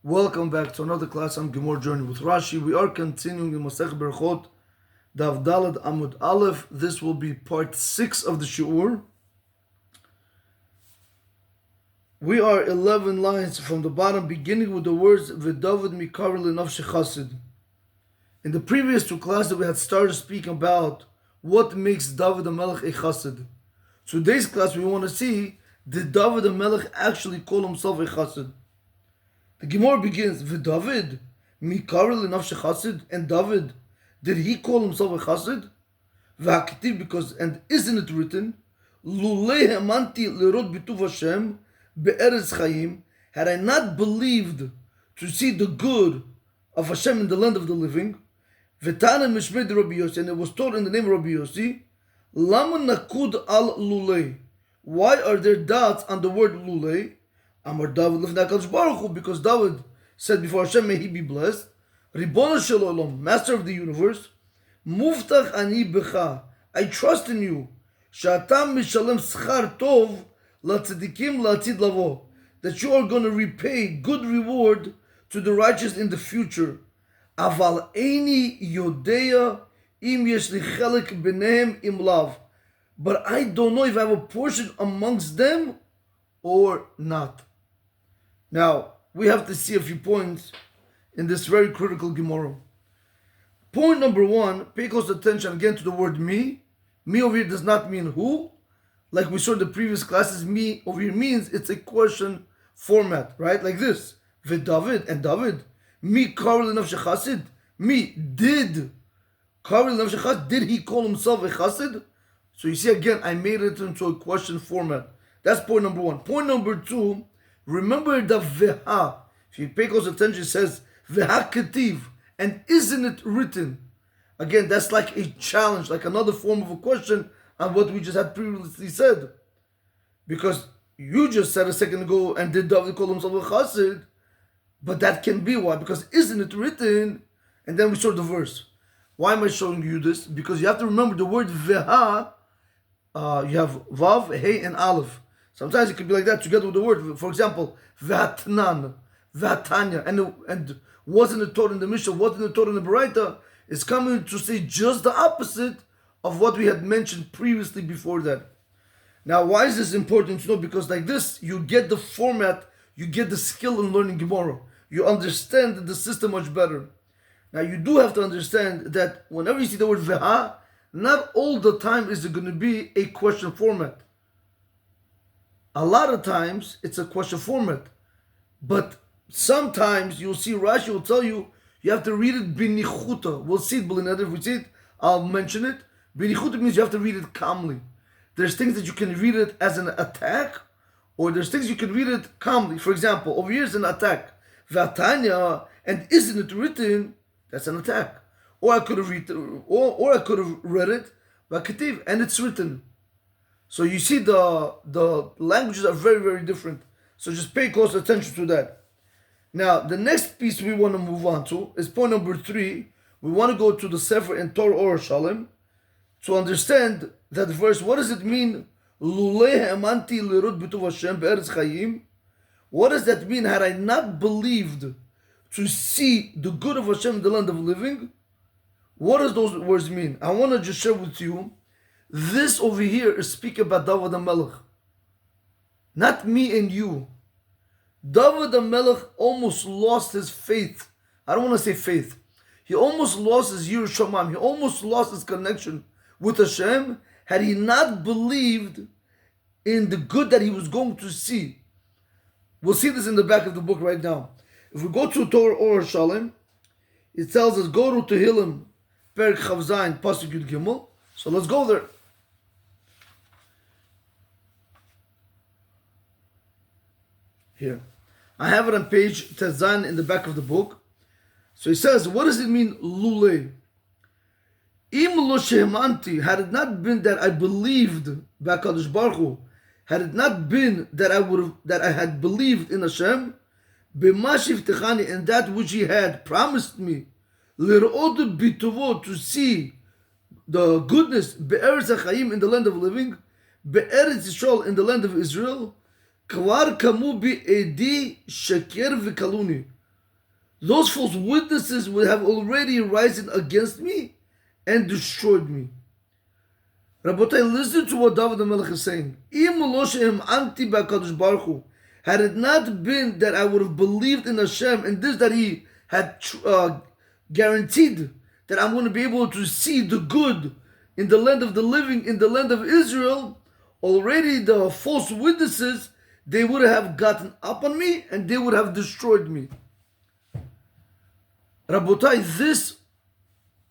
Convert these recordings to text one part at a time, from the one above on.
Welcome back to another class on Gemara Journey with Rashi. We are continuing in Masechet Berachot Daf Dalad Amud Aleph. This will be part 6 of the Shi'ur. We are 11 lines from the bottom, beginning with the words V'David Mikar L'Nafshi Chasid. In the previous two classes, we had started speaking about what makes David HaMelech a Chassid. Today's class, we want to see, did David HaMelech actually call himself a Chassid? The Gemara begins, V'David, Mikar L'Nafshi Chasid, and David, did he call himself a Chasid? V'Haketiv, because, and isn't it written, Lulei Hamanti L'Rod B'Tuv Hashem, Be'eretz Chaim, had I not believed to see the good of Hashem in the land of the living, V'Tana Mishmei de Rabbi Yossi, and it was taught in the name of Rabbi Yossi, Lama Nakud Al Lulei, why are there dots on the word Lulei? Amar David Lefnei HaKadosh Baruch Hu, because David said before Hashem, may he be blessed, Ribono Shel Olam, Master of the universe, Muftach Ani Becha, I trust in you, Sha'atam Mishalem Schar Tov LaTzedikim LaTzid Lavo, that you are going to repay good reward to the righteous in the future. Aval Eini Yodea Im Yesh Li Chelek B'nehem Im Lav, but I don't know if I have a portion amongst them or not. Now, we have to see a few points in this very critical Gemara. Point number one, pay close attention again to the word me. Me over here does not mean who. Like we saw in the previous classes, me over here means it's a question format, right? Like this. V'David, and David. Me Karel Nafshi Chasid. Me did. Karel Nafshi Chasid, did he call himself a Chasid? So you see again, I made it into a question format. That's point number one. Point number two, remember the Veha. If you pay close attention, it says Veha Ketiv. And isn't it written? Again, that's like a challenge, like another form of a question on what we just had previously said. Because you just said a second ago, and did David call himself a Chassid? But that can be why. Because isn't it written? And then we saw the verse. Why am I showing you this? Because you have to remember the word Veha. You have Vav, Hey, and Aleph. Sometimes it could be like that together with the word. For example, Vatnan, Vatanya, and wasn't it taught in the Mishnah, wasn't it taught in the Baraita, is coming to say just the opposite of what we had mentioned previously before that. Now, why is this important to know? Because like this, you get the format, you get the skill in learning Gemara. You understand the system much better. Now, you do have to understand that whenever you see the word Veha, not all the time is it going to be a question format. A lot of times it's a question format, but sometimes you'll see Rashi will tell you you have to read it binichuta. We'll see it, if we see it, I'll mention it. Binichuta means you have to read it calmly. There's things that you can read it as an attack, or there's things you can read it calmly. For example, over here is an attack. Vatanya, and isn't it written? That's an attack. Or I could have read it, or I could have read it, Vaketiv, and it's written. So you see the languages are very, very different. So just pay close attention to that. Now, the next piece we want to move on to is point number 3. We want to go to the Sefer in Torah or Shalem to understand that verse. What does it mean? Lulei ha'amanti l'rod b'tuv Hashem be'eretz chayim. What does that mean? Had I not believed to see the good of Hashem in the land of living? What does those words mean? I want to just share with you. This over here is speaking about David HaMelech. Not me and you. David HaMelech almost lost his faith. I don't want to say faith. He almost lost his Yirut Shamayim. He almost lost his connection with Hashem had he not believed in the good that he was going to see. We'll see this in the back of the book right now. If we go to Torah or Shalem, it tells us, go to Tehillim, Perek Chav Zayin, Pasuk Yud Gimel. So let's go there. Here. I have it on page Tezan in the back of the book. So he says, what does it mean, Lulei? Im lo shehemanti, had it not been that I believed b'HaKadosh Baruch Hu, had it not been that I had believed in Hashem, b'ma shivtechani, in that which He had promised me, l'r'od b'tovo, to see the goodness, be'eretz ha'chayim, in the land of living, be'eretz Yisrael, in the land of Israel, Kvar kamu bi edi sheker v'kaluni. those false witnesses would have already risen against me and destroyed me. Rabotai, listen to what David the Melech is saying. Had it not been that I would have believed in Hashem and this that He had guaranteed that I'm going to be able to see the good in the land of the living, in the land of Israel, already the false witnesses, they would have gotten up on me and they would have destroyed me. Rabotai, this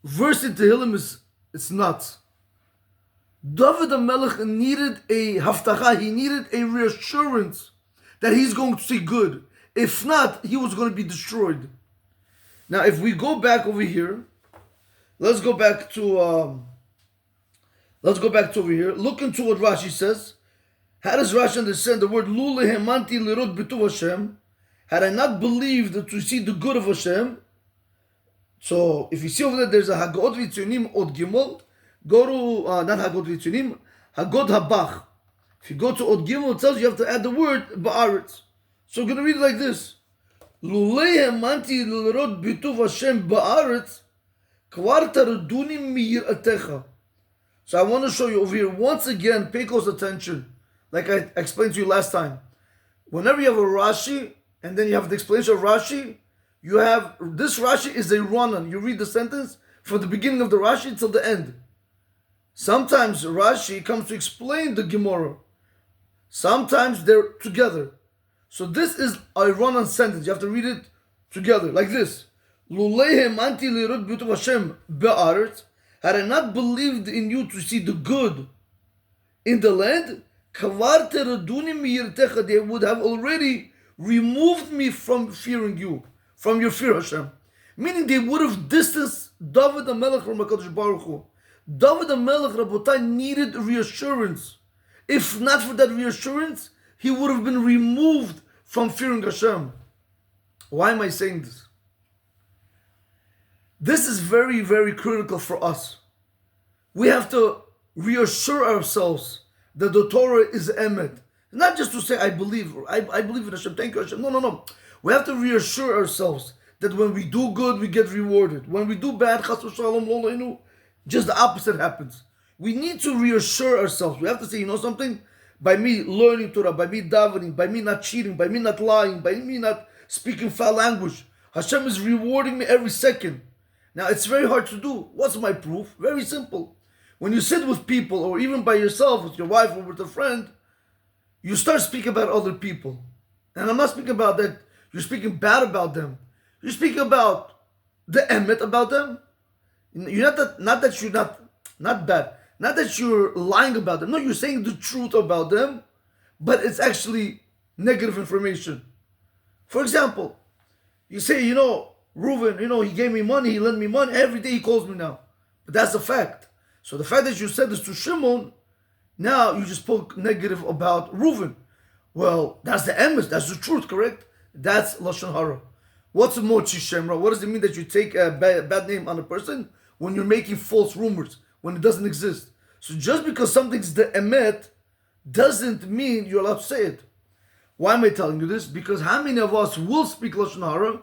verse in Tehillim it's nuts. David the Melech needed a haftacha, he needed a reassurance that he's going to see good. If not, he was going to be destroyed. Now, if we go back over here, let's go back to over here. Look into what Rashi says. How does Rashi understand the word Lule Hemanti Lirot B'tuv Hashem? Had I not believed to see the good of Hashem? So, if you see over there, there's a Hagod V'Tzionim Od Gimel. Go to, not Hagod V'Tzionim, Hagod Habach. If you go to Od Gimel, it tells you have to add the word Ba'aretz. So, we're going to read it like this. Lulei Hemanti Lirot B'tuv Hashem Ba'aretz Kvar Taraduni Mi'yiratecha. So, I want to show you over here, once again, pay close attention. Like I explained to you last time. Whenever you have a Rashi, and then you have the explanation of Rashi, you have, this Rashi is a run-on. You read the sentence from the beginning of the Rashi till the end. Sometimes Rashi comes to explain the Gemara. Sometimes they're together. So this is a run-on sentence. You have to read it together, like this. Luleihem anti lirut b'tuv Hashem be'aretz. Had I not believed in you to see the good in the land, kavar teraduni miyirtecha, they would have already removed me from fearing you, from your fear, Hashem. Meaning they would have distanced David the Melech from HaKadosh Baruch Hu. David the Melech, Rabotai, needed reassurance. If not for that reassurance, he would have been removed from fearing Hashem. Why am I saying this? This is very, very critical for us. We have to reassure ourselves that the Torah is emet. Not just to say, I believe in Hashem, thank you Hashem. No. We have to reassure ourselves that when we do good, we get rewarded. When we do bad, chas v'shalom lo leinu, just the opposite happens. We need to reassure ourselves. We have to say, you know something? By me learning Torah, by me davening, by me not cheating, by me not lying, by me not speaking foul language, Hashem is rewarding me every second. Now, it's very hard to do. What's my proof? Very simple. When you sit with people, or even by yourself, with your wife or with a friend, you start speaking about other people. And I'm not speaking about that you're speaking bad about them. You're speaking about the emet about them. You're not that you're not bad. Not that you're lying about them. No, you're saying the truth about them, but it's actually negative information. For example, you say, Reuven, he gave me money, he lent me money, every day he calls me now. But that's a fact. So the fact that you said this to Shimon, now you just spoke negative about Reuven. Well, that's the emes, that's the truth, correct? That's Lashon Hara. What's a Mochi Shemra? What does it mean that you take a bad name on a person when you're making false rumors, when it doesn't exist? So just because something's the emet doesn't mean you're allowed to say it. Why am I telling you this? Because how many of us will speak Lashon Hara?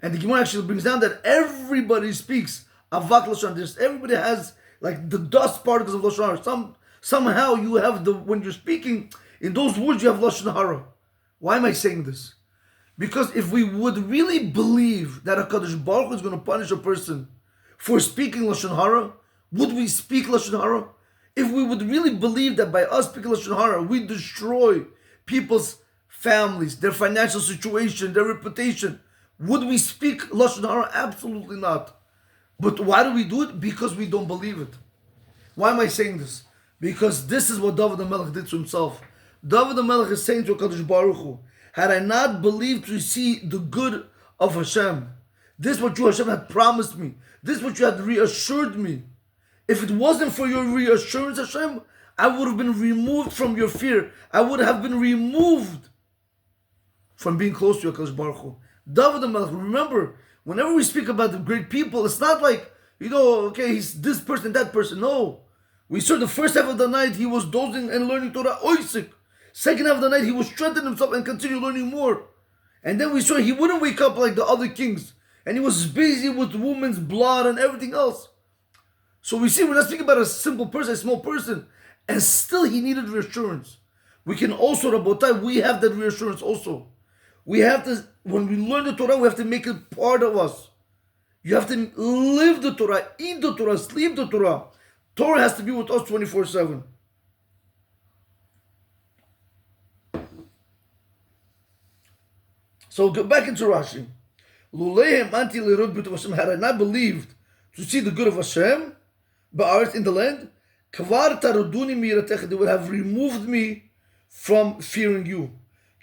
And the Gemara actually brings down that everybody speaks Avak Lashon Hara. Everybody has like the dust particles of Lashon Hara. Somehow you have when you're speaking, in those words you have Lashon Hara. Why am I saying this? Because if we would really believe that HaKadosh Baruch Hu is going to punish a person for speaking Lashon Hara, would we speak Lashon Hara? If we would really believe that by us speaking Lashon Hara, we destroy people's families, their financial situation, their reputation, would we speak Lashon Hara? Absolutely not. But why do we do it? Because we don't believe it. Why am I saying this? Because this is what David the Melech did to himself. David the Melech is saying to HaKadosh Baruch Hu, had I not believed to see the good of Hashem, this is what you, Hashem, had promised me. This is what you had reassured me. If it wasn't for your reassurance, Hashem, I would have been removed from your fear. I would have been removed from being close to HaKadosh Baruch Hu. David the Melech, remember, whenever we speak about the great people, it's not like, he's this person, that person. No. We saw the first half of the night, he was dozing and learning Torah, oisik. Second half of the night, he was strengthening himself and continued learning more. And then we saw he wouldn't wake up like the other kings. And he was busy with women's blood and everything else. So we see we're not speaking about a simple person, a small person. And still he needed reassurance. We can also, Rabotai, we have that reassurance also. We have to, when we learn the Torah, we have to make it part of us. You have to live the Torah, eat the Torah, sleep the Torah. Torah has to be with us 24/7. So go back into Rashi. Had I not believed to see the good of Hashem, ba'aretz, in the land, they would have removed me from fearing you.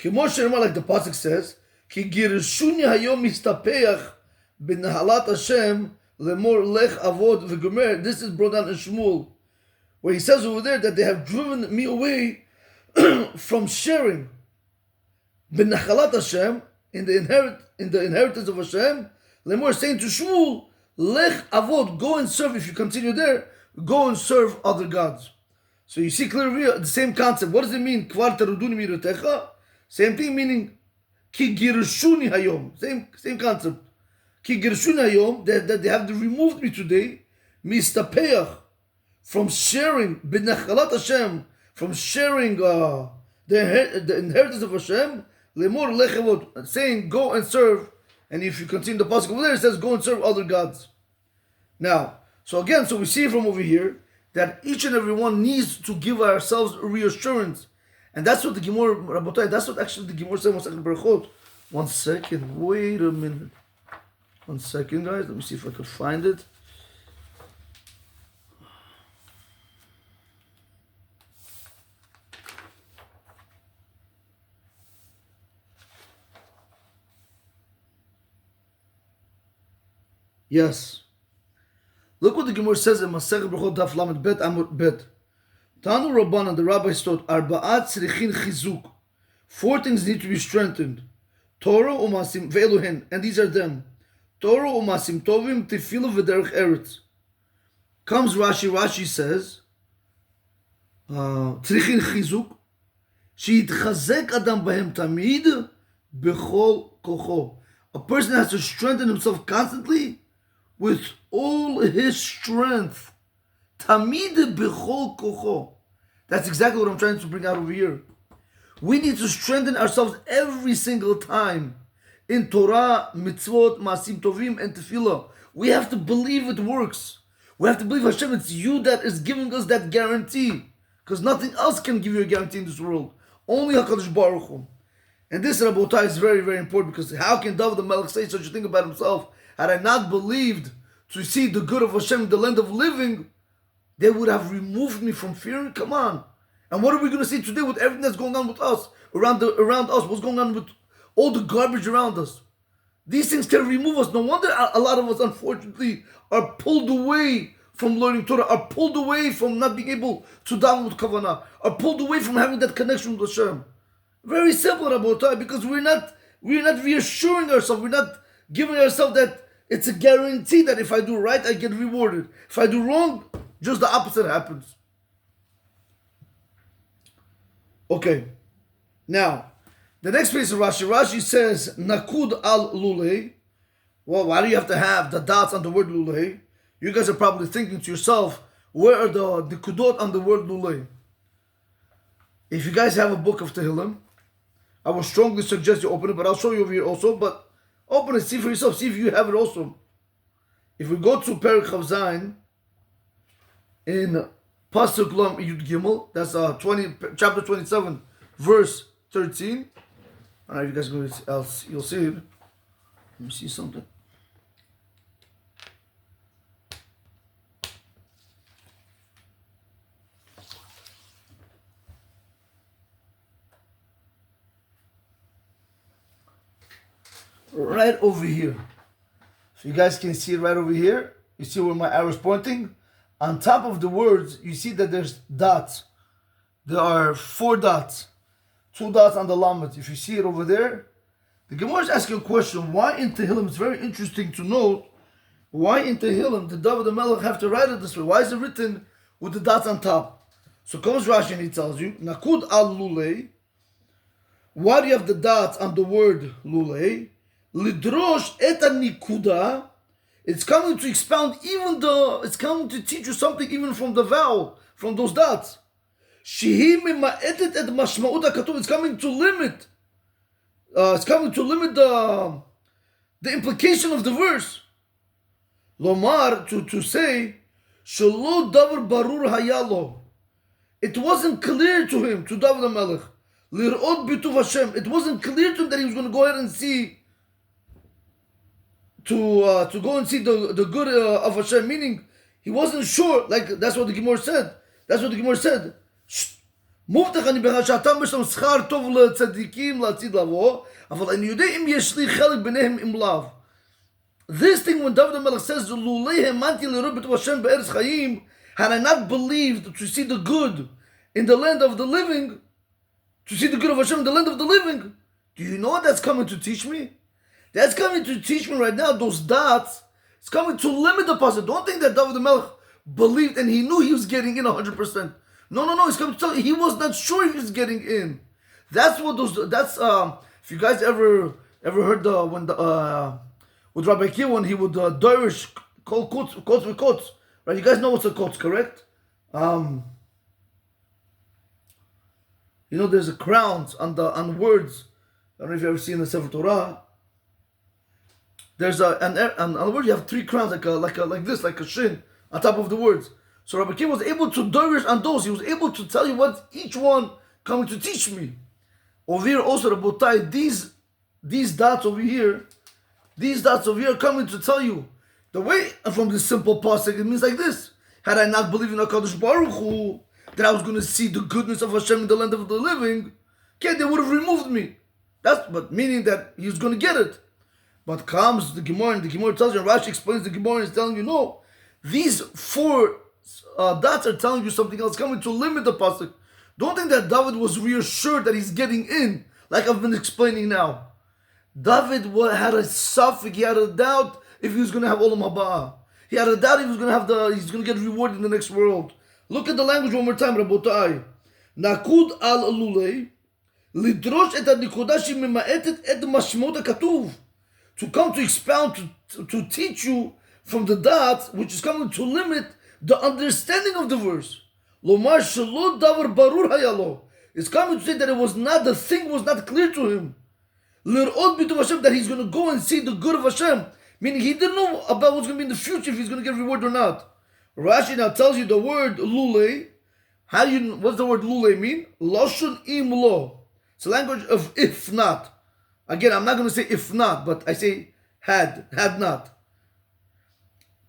Like the pasuk says, Ki girshuni hayom mistapeach b'nahalat Hashem lemor lech avod v'gomer. This is brought down in Shmuel, where he says over there that they have driven me away from sharing b'nahalat Hashem, in the inheritance of Hashem. Lemor saying to Shmuel, lech avod, go and serve. If you continue there, go and serve other gods. So you see clearly the same concept. What does it mean? Kvar taruduni mirotecha. Same thing, meaning ki girshuni hayom. Same concept. Ki girshuni hayom, that they have removed me today, mistapeach, from sharing b'nachalat Hashem, from sharing the inheritance of Hashem. Lemor lechavot, saying go and serve. And if you continue the pasuk over there, it says go and serve other gods. Now, so we see from over here that each and every one needs to give ourselves reassurance. And that's what the Gemara, Rabotai, that's what actually the Gemara said in Masechet Berachot. 1 second, wait a minute. 1 second, guys, let me see if I could find it. Yes. Look what the Gemara says in Masechet Berachot Daf Lamed Bet Amud Bet. Tanu Rabbanan, the rabbis taught, Arba'at tzrichin chizuk. 4 things need to be strengthened. Torah umasim ve'eluhen, and these are them. Torah umasim tovim tefilu v'derech eretz. Comes Rashi says, tzrichin chizuk, she'yitchazek adam bahem tamid bechol kocho. A person has to strengthen himself constantly with all his strength. Tamid bechol kocho. That's exactly what I'm trying to bring out over here. We need to strengthen ourselves every single time in Torah, mitzvot, masim tovim, and tefillah. We have to believe it works. We have to believe Hashem, it's you that is giving us that guarantee. Because nothing else can give you a guarantee in this world. Only HaKadosh Baruch Hu. And this, Rabotai, is very, very important, because how can David the Melech say such a thing about himself? Had I not believed to see the good of Hashem in the land of living, they would have removed me from fearing. Come on. And what are we going to see today with everything that's going on with us, around us? What's going on with all the garbage around us? These things can remove us. No wonder a lot of us, unfortunately, are pulled away from learning Torah, are pulled away from not being able to daven with Kavanah, are pulled away from having that connection with Hashem. Very simple, Rabotai, because we're not reassuring ourselves. We're not giving ourselves that it's a guarantee that if I do right, I get rewarded. If I do wrong, just the opposite happens. Okay. Now, the next place of Rashi says, Nakud al lulei. Well, why do you have to have the dots on the word lulei? You guys are probably thinking to yourself, where are the kudot on the word lulei? If you guys have a book of Tehillim, I would strongly suggest you open it, but I'll show you over here also. But open it, see for yourself, see if you have it also. If we go to Perek Chav Zayin, in Pasuk Lam Yud Gimel, that's chapter 27, verse 13. I don't know if you guys go else, you'll see it. Let me see something. Right over here. So you guys can see it right over here. You see where my arrow is pointing? On top of the words, you see that there's dots. There are 4 dots. 2 dots on the lamed. If you see it over there, the Gemara is asking a question. Why in Tehillim? It's very interesting to note. Why in Tehillim did David the Melech have to write it this way? Why is it written with the dots on top? So comes Rashi and he tells you, Nakud al lulei. Why do you have the dots on the word lulei? Lidrosh et nikuda. It's coming to expound it's coming to teach you something even from the vowel, from those dots. Shehi mima'etet et mashma'ut hakatuv. It's coming to limit. It's coming to limit the implication of the verse. Lomar, to say, Shelo davar barur hayalo. It wasn't clear to him, to David HaMelech. Lir'ot bituv Hashem. It wasn't clear to him that he was going to go ahead and see, to go and see the good of Hashem. Meaning, he wasn't sure. Like, that's what the Gemara said. מובטח אני בך שאתה משלם שכר טוב לצדיקים לעתיד לבוא, אבל אני יודע אם יש לי חלק ביניהם אם לאו. This thing when David HaMelech says, לולי האמנתי לראות בטוב השם בארץ חיים, had I not believed to see the good in the land of the living, to see the good of Hashem in the land of the living, do you know what that's coming to teach me? That's coming to teach me right now, those dots, it's coming to limit the passage. Don't think that David HaMelech believed and he knew he was getting in 100%. No, he's coming to tell you, he was not sure he was getting in. That's what if you guys ever heard with Rabbi Akiva when he would derish quotes with quotes, right? You guys know what's a quotes, correct? There's a crowns on words. I don't know if you've ever seen the Sefer Torah. There's on the word you have three crowns like this, like a shin on top of the words. So Rabbi Akiva was able to derish on those. He was able to tell you what each one coming to teach me. Over here also, Rabotai, these dots over here are coming to tell you the way from this simple pasuk. It means like this: had I not believed in HaKadosh Baruch Hu, that I was going to see the goodness of Hashem in the land of the living, okay, they would have removed me. But meaning that he was going to get it. But comes the Gemara, and the Gemara tells you, and Rashi explains the Gemara and is telling you, no, these four dots are telling you something else, coming to limit the pasuk. Don't think that David was reassured that he's getting in, like I've been explaining now. David had a suffix, he had a doubt if he was going to have Olam Haba. He had a doubt if he was going to have he's going to get rewarded in the next world. Look at the language one more time, Rabotai. Nakud al lulei, lidrosh et nikuda shemima'etet et mashmot hakatuv. To come to expound, to teach you from the dots, which is coming to limit the understanding of the verse. Lomar shelo davar barur hayalo. It's coming to say that the thing was not clear to him. Lir'ot bituv Hashem, that he's going to go and see the good of Hashem. Meaning he didn't know about what's going to be in the future, if he's going to get reward or not. Rashi now tells you the word lulei. What's the word lulei mean? Loshun im lo. It's a language of if not. Again, I'm not going to say if not, but I say had not.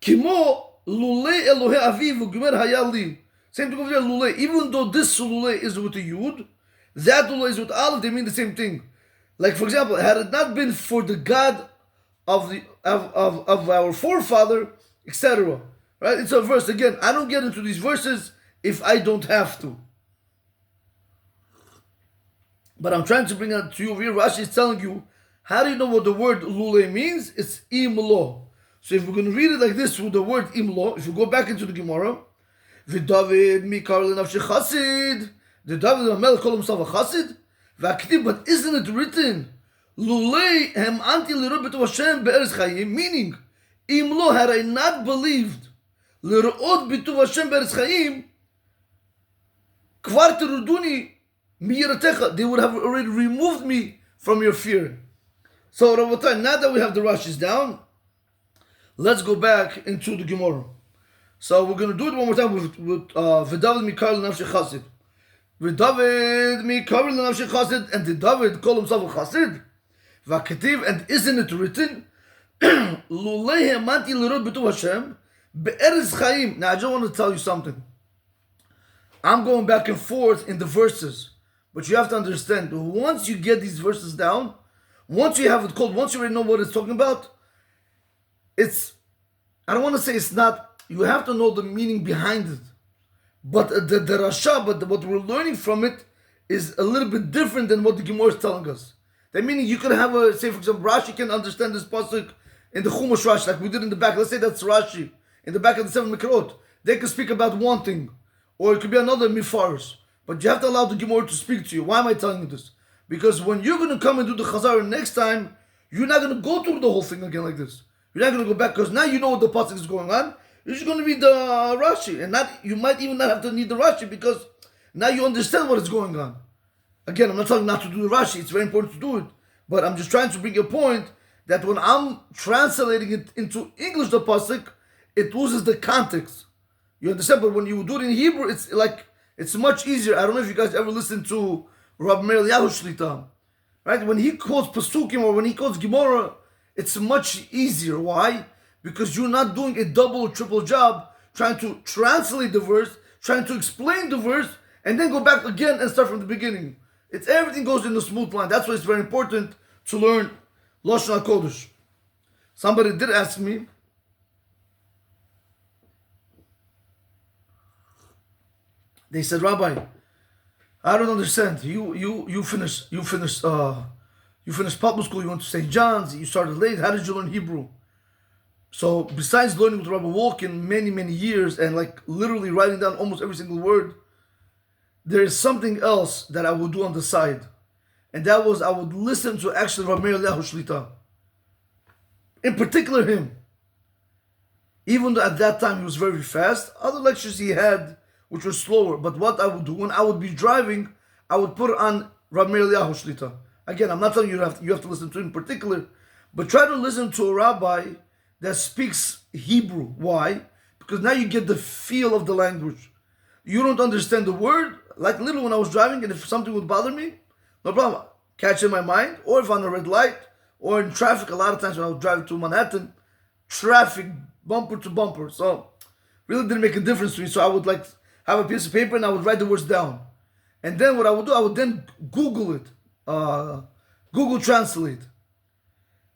Kimo lulei Elohe aviv u'gemer hayali. Same thing over there, lulei. Even though this lulei is with a yud, that lulei is with aleph, they mean the same thing. Like for example, had it not been for the God of our forefather, etc. Right? It's a verse. Again, I don't get into these verses if I don't have to. But I'm trying to bring it to you over here. Rashi is telling you, how do you know what the word lulei means? It's imlo. So if we're going to read it like this with the word imlo, if we go back into the Gemara, v'David mikar l'nafshi chasid. Did David HaMelech call himself a chasid? V'aktiv, but isn't it written, lulei hem anti l'rot b'tov Hashem be'eretz chayim, meaning, imlo, had I not believed l'rot b'tov Hashem be'eretz chayim, kvar teruduni miyiratecha, they would have already removed me from your fear. So, Rabotai, now that we have the Rashis down, let's go back into the Gemara. So we're going to do it one more time with V'David mikar l'nafshi chasid. V'David mikar l'nafshi chasid, and did David call himself a chasid? V'Ketiv, and isn't it written, lulei hamanti l'rot b'tov Hashem be'eretz chayim. Now I just want to tell you something. I'm going back and forth in the verses, but you have to understand, once you get these verses down, once you have it called, once you already know what it's talking about, I don't want to say it's not, you have to know the meaning behind it. But the Rasha, but what we're learning from it is a little bit different than what the Gemara is telling us. That meaning you could have say for example, Rashi can understand this pasuk in the Chumash Rashi, like we did in the back. Let's say that's Rashi, in the back of the 7 Mikrot. They can speak about one thing, or it could be another Mifaris. But you have to allow the Gemara to speak to you. Why am I telling you this? Because when you're going to come and do the Chazara next time, you're not going to go through the whole thing again like this. You're not going to go back because now you know what the pasuk is going on. You're just going to read the Rashi, and you might even not have to need the Rashi because now you understand what is going on. Again, I'm not telling you not to do the Rashi. It's very important to do it, but I'm just trying to bring a point that when I'm translating it into English, the pasuk, it loses the context. You understand? But when you do it in Hebrew, it's much easier. I don't know if you guys ever listened to Rabbi Meir Eliyahu Shlita, right? When he quotes Pasukim or when he quotes Gemara, it's much easier. Why? Because you're not doing a double or triple job trying to translate the verse, trying to explain the verse, and then go back again and start from the beginning. Everything goes in a smooth line. That's why it's very important to learn Lashon HaKodesh. Somebody did ask me, they said, Rabbi, I don't understand. You finished public school. You went to St. John's. You started late. How did you learn Hebrew? So besides learning with Rabbi Walken many years and like literally writing down almost every single word, there is something else that I would do on the side, and that was I would listen to actually Rabbi Meir Eliyahu Shlita. In particular, him. Even though at that time he was very fast, other lectures he had which were slower. But what I would do when I would be driving, I would put on Rabbi Meir Eliyahu Shlita. Again, I'm not telling you you have to listen to him in particular, but try to listen to a rabbi that speaks Hebrew. Why? Because now you get the feel of the language. You don't understand the word. Like little when I was driving, and if something would bother me, no problem. Catch it in my mind, or if I'm on a red light, or in traffic. A lot of times when I was driving to Manhattan, traffic bumper to bumper. So really didn't make a difference to me. So I would like have a piece of paper and I would write the words down. And then what I would do, I would then Google it. Google Translate.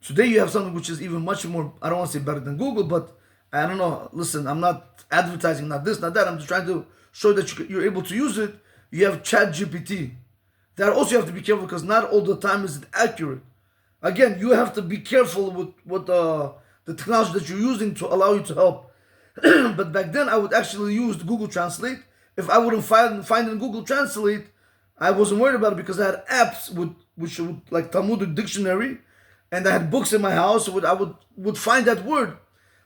Today you have something which is even much more, I don't want to say better than Google, but I don't know. Listen, I'm not advertising, not this, not that. I'm just trying to show that you're able to use it. You have Chat GPT. That also you have to be careful because not all the time is it accurate. Again, you have to be careful with what the technology that you're using to allow you to help. But back then, I would actually use Google Translate. If I wouldn't find it in Google Translate, I wasn't worried about it because I had apps which would like Talmudic dictionary, and I had books in my house. So I would find that word.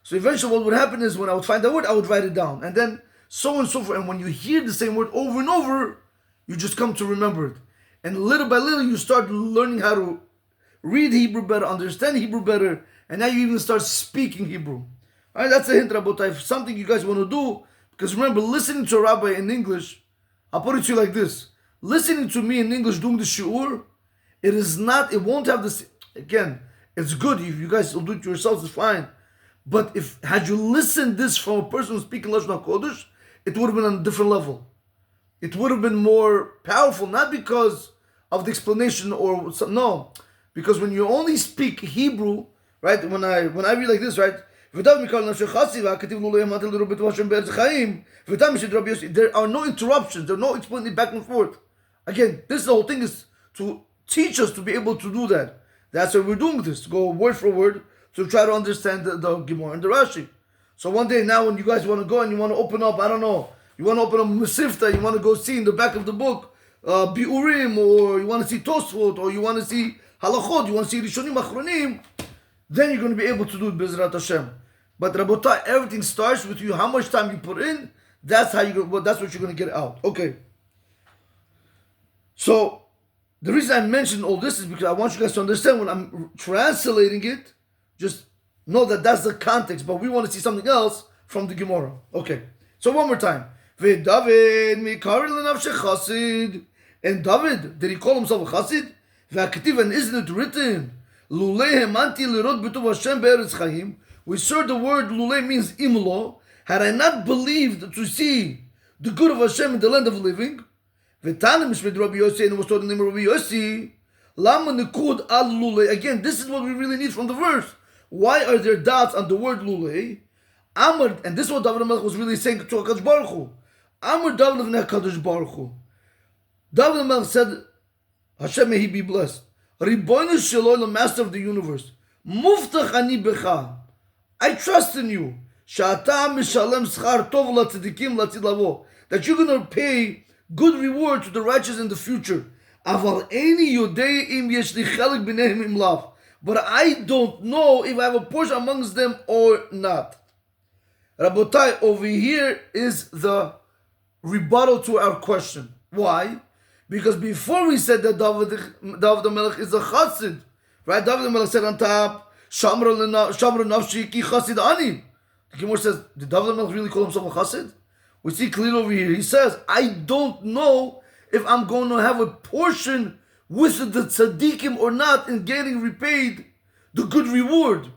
So eventually, what would happen is when I would find that word, I would write it down, and then so on and so forth. And when you hear the same word over and over, you just come to remember it. And little by little, you start learning how to read Hebrew better, understand Hebrew better, and now you even start speaking Hebrew. All right, that's a hint, Rabotai. If something you guys want to do, because remember, listening to a rabbi in English, I'll put it to you like this. Listening to me in English doing the shiur, it won't have this, again, it's good. If you guys will do it yourselves, it's fine. But had you listened this from a person who's speaking Lashon HaKodesh, it would have been on a different level. It would have been more powerful, not because of the explanation no. Because when you only speak Hebrew, right, when I read like this, right, there are no interruptions, there are no explaining back and forth. Again, this the whole thing is to teach us to be able to do that. That's why we're doing this, to go word for word, to try to understand the Gemara and the Rashi. So one day now when you guys want to go and you want to open up, I don't know, you want to open up Masifta, you want to go see in the back of the book, Biurim, or you want to see Tosfot, or you want to see Halachot, you want to see Rishonim Achronim, then you're going to be able to do it Bezrat Hashem. But Rabotai, everything starts with you, how much time you put in, that's what you're going to get out. Okay. So, the reason I mentioned all this is because I want you guys to understand when I'm translating it, just know that that's the context, but we want to see something else from the Gemara. Okay. So one more time. And David, did he call himself a chassid? And isn't it written? We saw the word lulei means imlo. Had I not believed to see the good of Hashem in the land of living, again, this is what we really need from the verse. Why are there doubts on the word lulei? Amud, and this is what David HaMelech was really saying to HaKadosh Baruch Hu. Amud David HaKadosh Baruch Hu. David HaMelech said, Hashem may he be blessed. Ribono shel olam, master of the universe. Muftach ani becha. I trust in you. Sha'ata mishalem schar tov latzadikim latid lavo. That you're going to pay good reward to the righteous in the future. Aval eni yodeim yesh li chelik b'nehem im lav. But I don't know if I have a portion amongst them or not. Rabotai, over here is the rebuttal to our question. Why? Because before we said that David the Melech is a chassid, right? David the Melech said on top, Shamra nafshi ki chassid ani. The Gemara says, did David the Melech really call himself a chassid? We see clearly over here. He says, I don't know if I'm going to have a portion with the tzaddikim or not in getting repaid the good reward.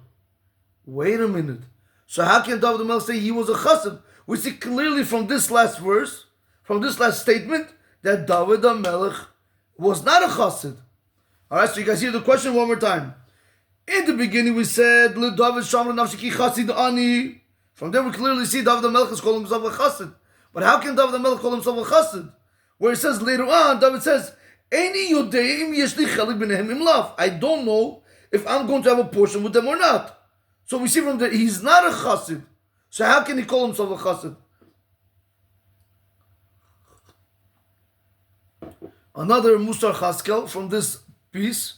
Wait a minute. So how can David the Melech say he was a chassid? We see clearly from this last verse, from this last statement, that David the Melech was not a chassid. Alright, so you guys hear the question one more time. In the beginning we said, Le David Shamra Nafshi Ki Chassid Ani. From there we clearly see David the Melech is calling himself a chassid. But how can David the Melech call himself a chassid? Where it says later on, David says, Eini yodeim yesh li chelik b'nehem im lav. I don't know if I'm going to have a portion with them or not. So we see from there, he's not a chassid. So how can he call himself a chassid? Another Musar Chaskel from this piece.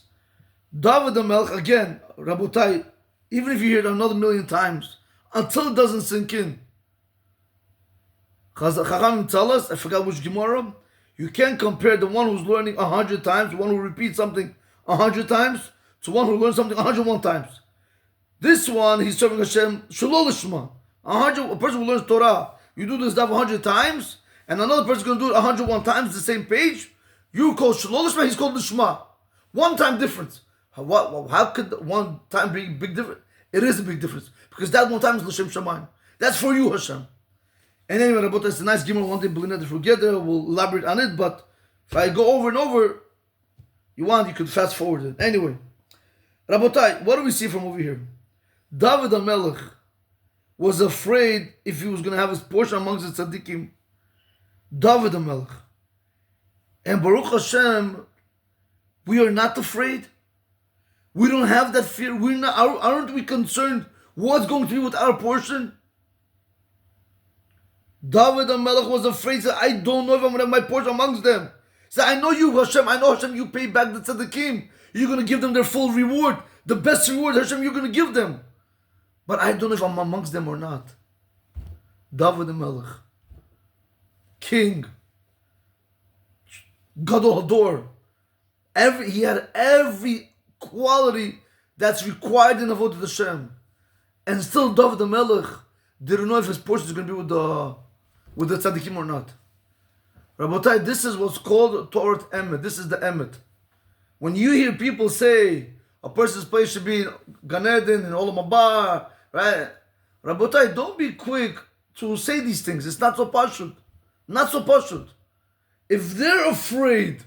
David the Melech, again, Rabotai, even if you hear it another million times, until it doesn't sink in. Chachamim tell us, I forgot which Gemara, you can't compare the one who's learning 100 times, the one who repeats something 100 times, to one who learns something 101 times. This one, he's serving Hashem Shalol Lishma. A person who learns Torah, you do this stuff 100 times, and another person is going to do it 101 times, the same page. You call Shalol Lishma, he's called Lishma. One time difference. How could one time be a big difference? It is a big difference. Because that one time is L'Shem Shamayim. That's for you, Hashem. And anyway, Rabbi, it's a nice Gemara, one thing to forget there, we'll elaborate on it, but if I go over and over, you could fast forward it. Anyway, Rabotai, what do we see from over here? David HaMelech was afraid if he was going to have his portion amongst the tzaddikim. David HaMelech. And Baruch Hashem, we are not afraid. We don't have that fear. Aren't we concerned what's going to be with our portion? David HaMelech was afraid. He said, I don't know if I'm going to have my portion amongst them. He said, I know you, Hashem. I know, Hashem, you pay back the tzaddikim. You're going to give them their full reward. The best reward, Hashem, you're going to give them. But I don't know if I'm amongst them or not. David HaMelech. King. Gadol Hador. He had every quality that's required in Avodat Hashem. And still David HaMelech didn't know if his portion is going to be with the tzaddikim or not. Rabotai, this is what's called Torah Emet. This is the Emet. When you hear people say a person's place should be in Gan Eden and Olam Haba, right? Rabotai, don't be quick to say these things. It's not so pashut. Not so pashut. If they're afraid,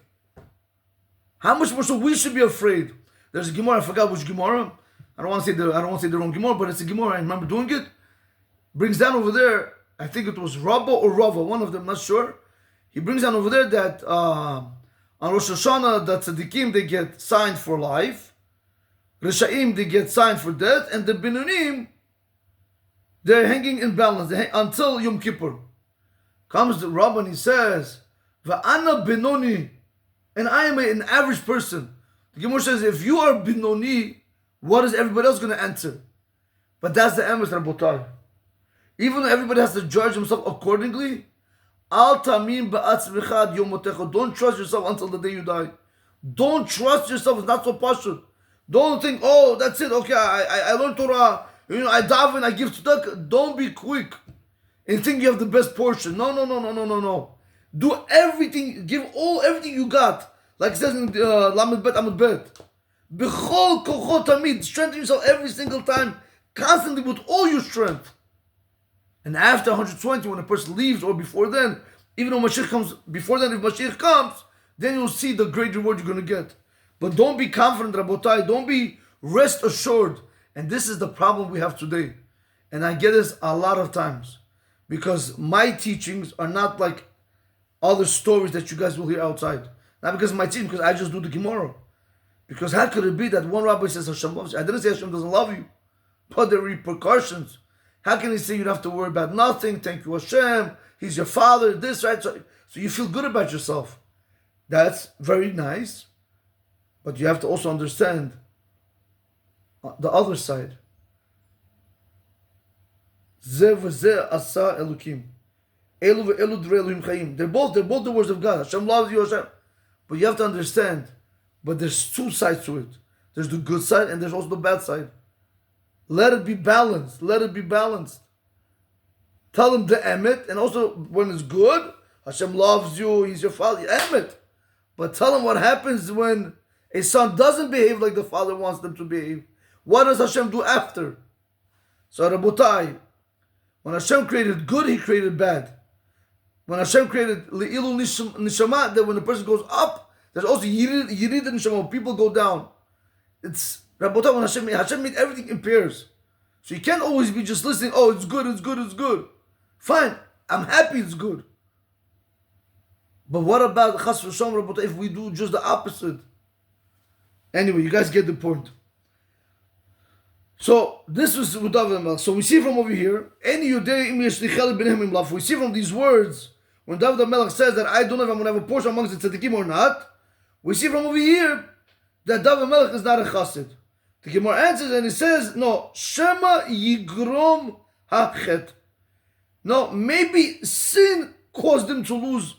how much more so we should be afraid? There's a Gemara, I forgot which Gemara. I don't want to say the wrong Gemara, but it's a Gemara. I remember doing it. Brings down over there, I think it was Rabba or Rava, one of them, not sure. He brings down over there that on Rosh Hashanah, the tzaddikim, they get signed for life. Risha'im, they get signed for death. And the Binonim, they're hanging in balance until Yom Kippur. Comes the Rabba and he says, Va'ana Binoni, and I am an average person. The Gemara says, if you are Binoni, what is everybody else going to answer? But that's the emes, Rabotai. Even though everybody has to judge himself accordingly, Al tamim ba'atzmicha ad yomotecha. Don't trust yourself until the day you die. Don't trust yourself. It's not so pashut. Don't think, oh, that's it. Okay, I learned Torah. I daven, I give tzedakah. Don't be quick and think you have the best portion. No. Do everything. Give everything you got. Like it says in Lamed Bet Amud Bet. B'chol kochot tamid. Strengthen yourself every single time, constantly with all your strength. And after 120, when a person leaves, or before then, even when Mashiach comes, before then, if Mashiach comes, then you'll see the great reward you're going to get. But don't be confident, Rabotai. Don't be rest assured. And this is the problem we have today. And I get this a lot of times. Because my teachings are not like other stories that you guys will hear outside. Not because of my teaching, because I just do the Gemara. Because how could it be that one rabbi says Hashem loves you? I didn't say Hashem doesn't love you. But there are repercussions. How can he say you don't have to worry about nothing? Thank you, Hashem. He's your father. This, right? So you feel good about yourself. That's very nice, but you have to also understand the other side. Ze v'ze asa Elokim. Elu ve'elu drei Elohim chayim. They're both the words of God. Hashem loves you, Hashem. But you have to understand, but there's two sides to it. There's the good side and there's also the bad side. Let it be balanced. Let it be balanced. Tell him the emet, and also when it's good, Hashem loves you, He's your father, emet. But tell him what happens when a son doesn't behave like the father wants them to behave. What does Hashem do after? So Rabotai, when Hashem created good, He created bad. When Hashem created Le'ilu Nishama, that when the person goes up, there's also Yirid Nishama, when people go down. It's Rabotai, when Hashem made everything in pairs. So you can't always be just listening, oh, it's good, it's good, it's good. Fine, I'm happy it's good. But what about Chas v'Shalom, Rabotai, if we do just the opposite? Anyway, you guys get the point. So this was with David HaMelech. So we see from over here, we see from these words, when David HaMelech says that I don't know if I'm going to have a portion amongst the tzaddikim or not, we see from over here that David HaMelech is not a chassid. The Gemara answers and it says, no, Shema Yigrom HaChet. No, maybe sin caused them to lose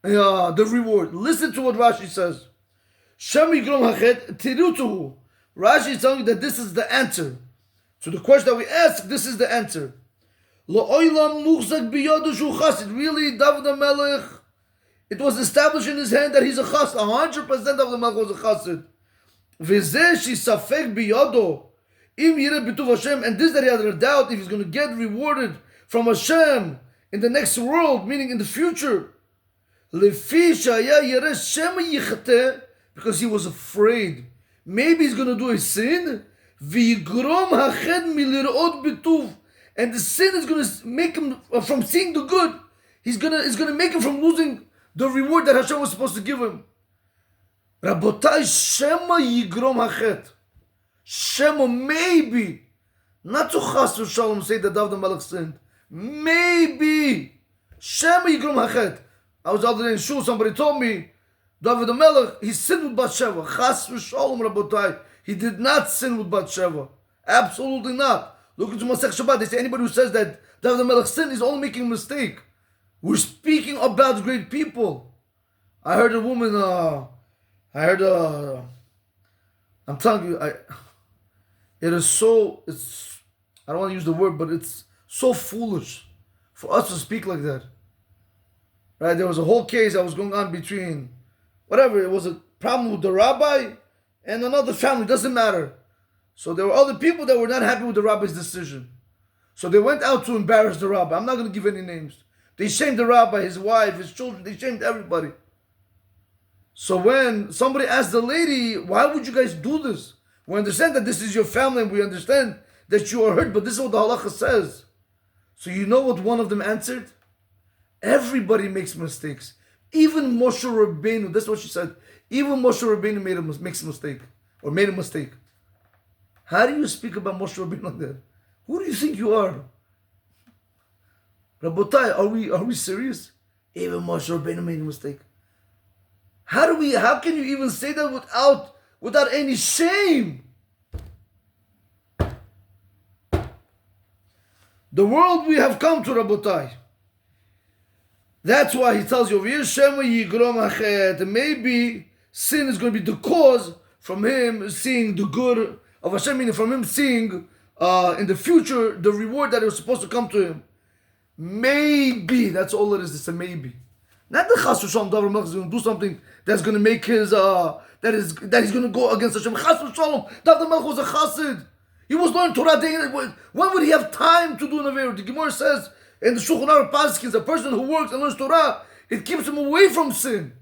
the reward. Listen to what Rashi says. Shema Yigrom HaChet Tirutuhu. Rashi is telling you that this is the answer. So the question that we ask, this is the answer. Really, David HaMelech, it was established in his hand that he's a chassid. 100% David HaMelech was a chassid. And this that he had a doubt if he's going to get rewarded from Hashem in the next world, meaning in the future. Because he was afraid. Maybe he's going to do a sin. And the sin is going to make him from seeing the good. It's going to make him from losing the reward that Hashem was supposed to give him. Rabotai, Shema Yigrom Hachet. Shema, maybe. Not to Chas v'Shalom say that David HaMelech sinned. Maybe. Shema Yigrom Hachet. I was out there in shul, somebody told me, David HaMelech, he sinned with Bathsheba. Chas v'Shalom, Rabotai. He did not sin with Bathsheba. Absolutely not. Look into Masechet Shabbat. They say anybody who says that David HaMelech sinned is only making a mistake. We're speaking about great people. I heard a woman, I'm telling you, it is so, I don't want to use the word, but it's so foolish for us to speak like that. Right? There was a whole case that was going on between, whatever, it was a problem with the rabbi and another family, doesn't matter. So there were other people that were not happy with the rabbi's decision. So they went out to embarrass the rabbi. I'm not going to give any names. They shamed the rabbi, his wife, his children, they shamed everybody. So when somebody asked the lady, why would you guys do this? We understand that this is your family and we understand that you are hurt, but this is what the halacha says. So you know what one of them answered? Everybody makes mistakes. Even Moshe Rabbeinu, that's what she said. Even Moshe Rabbeinu makes a mistake, or made a mistake. How do you speak about Moshe Rabbeinu like that? Who do you think you are? Rabotai, are we serious? Even Moshe Rabbeinu made a mistake. How can you even say that without any shame? The world we have come to, Rabotai. That's why he tells you over here, Shema Yigrom Hachet. Maybe sin is going to be the cause from him seeing the good of Hashem, meaning from him seeing in the future the reward that is supposed to come to him. Maybe, that's all it is, it's a maybe. Not the Chas v'Shalom, David HaMelech is going to do something that's going to make his, that he's going to go against Hashem. Chas v'Shalom, David HaMelech was a chassid. He was learning Torah day. When would he have time to do an Aveirah? The Gemara says in the Shulchan Aruch Paskins, a person who works and learns Torah, it keeps him away from sin.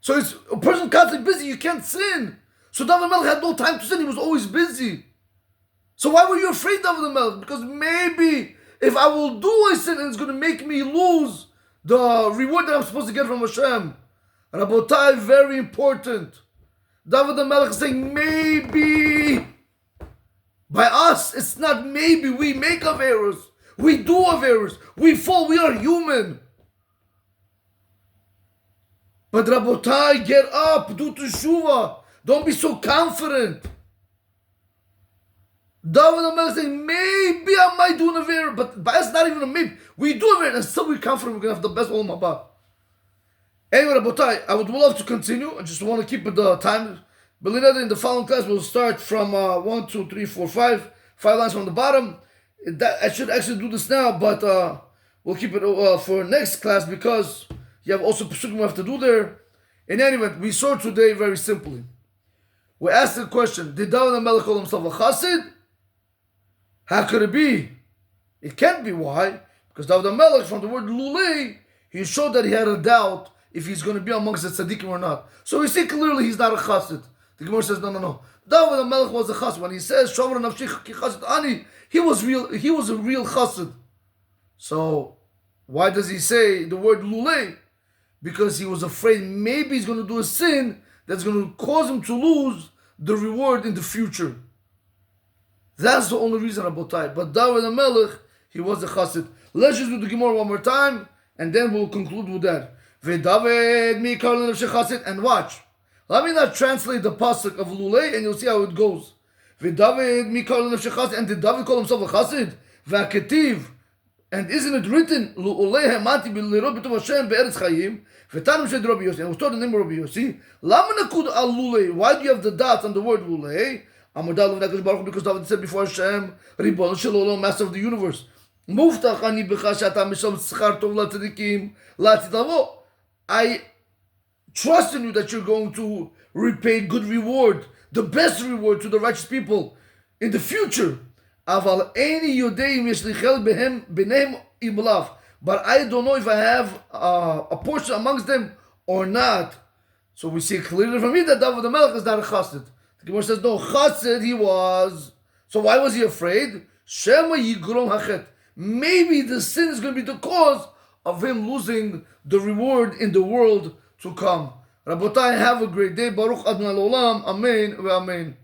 So it's a person constantly busy, you can't sin. So David HaMelech had no time to sin, he was always busy. So why were you afraid, David HaMelech? Because maybe if I will do a sin and it's going to make me lose the reward that I'm supposed to get from Hashem. Rabotai, very important. David HaMelech is saying maybe. By us, it's not maybe. We make errors. We do errors. We fall. We are human. But Rabotai, get up, do teshuvah. Don't be so confident. David HaMelech saying, maybe I might do an Aver, but it's not even a maybe. We do Aver, and still we're confident we're going to have the best Olam Haba. Anyway, Rabotai, I would love to continue. I just want to keep the time. Believe that in the following class, we'll start from 1, 2, 3, 4, 5 lines from the bottom. I should actually do this now, but we'll keep it for next class because you have also Pesukim we have to do there. In any event, we saw today very simply. We asked the question, did David HaMelech call himself a chassid? How could it be? It can't be. Why? Because David HaMelech, from the word lulei, he showed that he had a doubt if he's going to be amongst the tzaddikim or not. So we see clearly he's not a chassid. The Gemara says, no. David HaMelech was a chassid. When he says, Shomer nafshi ki chassid ani, he was a real chassid. So, why does he say the word lulei? Because he was afraid maybe he's going to do a sin that's going to cause him to lose the reward in the future. That's the only reason, Rabotai. But David HaMelech, he was a chassid. Let's just do the Gemara one more time, and then we'll conclude with that. V'David mi karlin of chassid, and watch. Let me not translate the pasuk of Lulei, and you'll see how it goes. V'David mi karlin of chassid, and did David call himself a chassid? V'Aketiv, and isn't it written, Lulei hemati b'lirot b'tov Hashem be'eretz chayim, v'tanim shed Rabbi Yossi, and we start the name of Rabbi Yossi. Lama nakud al Lulei, why do you have the dots on the word Lulei? Amud Baruch, because David said before Hashem, Ribbon Shel Olam, Master of the universe. Muftach ani b'cha she'ata misham tzchar tov latzadikim la'atid lavo. I trust in you that you're going to repay good reward, the best reward to the righteous people in the future. Aval eini yodeim yeshlichel behem b'neim imlav. But I don't know if I have a portion amongst them or not. So we see clearly from here that David HaMelech is not a chassid. The Gemara says, no, chassid he was. So why was he afraid? Shema yigrom hachet. Maybe the sin is going to be the cause of him losing the reward in the world to come. Rabotai, have a great day. Baruch Adonai Olam. Amen. Amen.